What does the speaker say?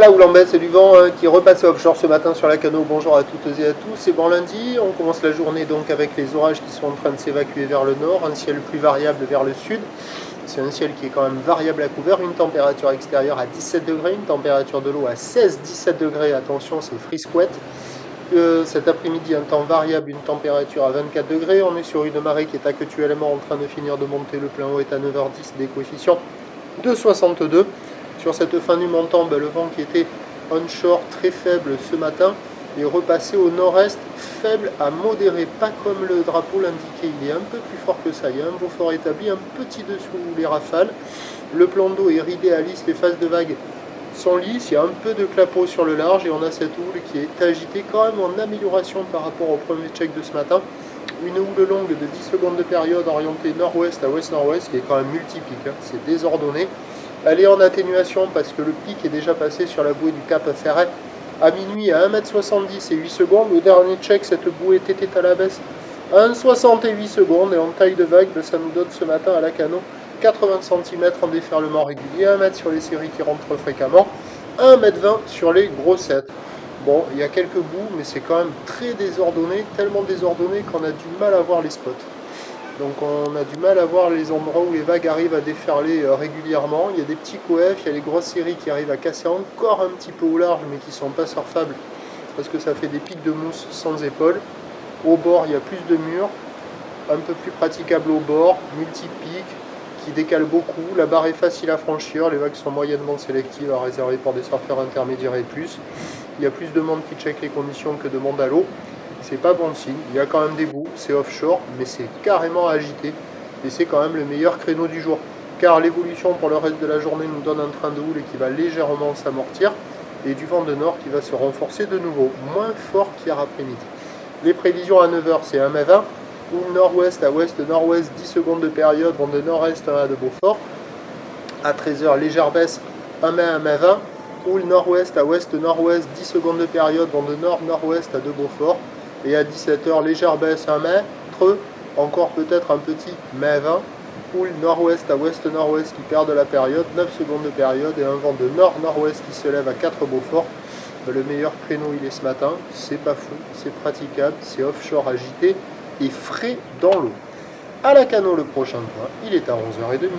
là où l'embête, c'est du vent qui repassait offshore ce matin sur la Cano. Bonjour à toutes et à tous, c'est bon lundi. On commence la journée donc avec les orages qui sont en train de s'évacuer vers le nord, un ciel plus variable vers le sud. C'est un ciel qui est quand même variable à couvert, une température extérieure à 17 degrés, une température de l'eau à 16-17 degrés, attention c'est frisquette. Cet après-midi, un temps variable, une température à 24 degrés. On est sur une marée qui est actuellement en train de finir de monter. Le plein haut est à 9h10, des coefficients de 62. Sur cette fin du montant, le vent qui était onshore très faible ce matin est repassé au nord-est, faible à modéré, pas comme le drapeau l'indiquait, il est un peu plus fort que ça, il y a un beau fort établi, un petit dessous les rafales, le plan d'eau est ridé à lisse, les phases de vagues sont lisses, il y a un peu de clapot sur le large et on a cette houle qui est agitée quand même en amélioration par rapport au premier check de ce matin. Une houle longue de 10 secondes de période orientée nord-ouest à ouest-nord-ouest qui est quand même multipique, c'est désordonné. Elle est en atténuation parce que le pic est déjà passé sur la bouée du Cap Ferret à minuit à 1m70 et 8 secondes. Le dernier check, cette bouée était à la baisse à 1,68 secondes et en taille de vague, ça nous donne ce matin à la Cano 80 cm en déferlement régulier, 1 m sur les séries qui rentrent fréquemment, 1,20 m sur les grossettes. Bon, il y a quelques bouts, mais c'est quand même très désordonné, tellement désordonné qu'on a du mal à voir les spots. Donc on a du mal à voir les endroits où les vagues arrivent à déferler régulièrement. Il y a des petits coefs, il y a les grosses séries qui arrivent à casser encore un petit peu au large, mais qui ne sont pas surfables, parce que ça fait des pics de mousse sans épaules. Au bord, il y a plus de murs, un peu plus praticable au bord, multi-pics, qui décalent beaucoup. La barre est facile à franchir, les vagues sont moyennement sélectives, à réserver pour des surfeurs intermédiaires et plus. Il y a plus de monde qui check les conditions que de monde à l'eau. C'est pas bon signe, il y a quand même des bouts, c'est offshore, mais c'est carrément agité. Et c'est quand même le meilleur créneau du jour. Car l'évolution pour le reste de la journée nous donne un train de houle qui va légèrement s'amortir. Et du vent de nord qui va se renforcer de nouveau, moins fort qu'hier après-midi. Les prévisions à 9h, c'est 1,20 m. Houle nord-ouest à ouest-nord-ouest, 10 secondes de période, vent de nord-est 1 à de Beaufort. À 13h, légère baisse, 1,20 m, 1,20 m. Houle nord-ouest à ouest-nord-ouest, 10 secondes de période, vent de nord-nord-ouest à de Beaufort. Et à 17h, légère baisse 1 mètre, encore peut-être un petit mais 20, houle nord-ouest à ouest-nord-ouest qui perd de la période, 9 secondes de période et un vent de nord-nord-ouest qui se lève à 4 Beaufort. Le meilleur créneau il est ce matin, c'est pas fou, c'est praticable, c'est offshore agité et frais dans l'eau. À la Cano le prochain point, il est à 11h30.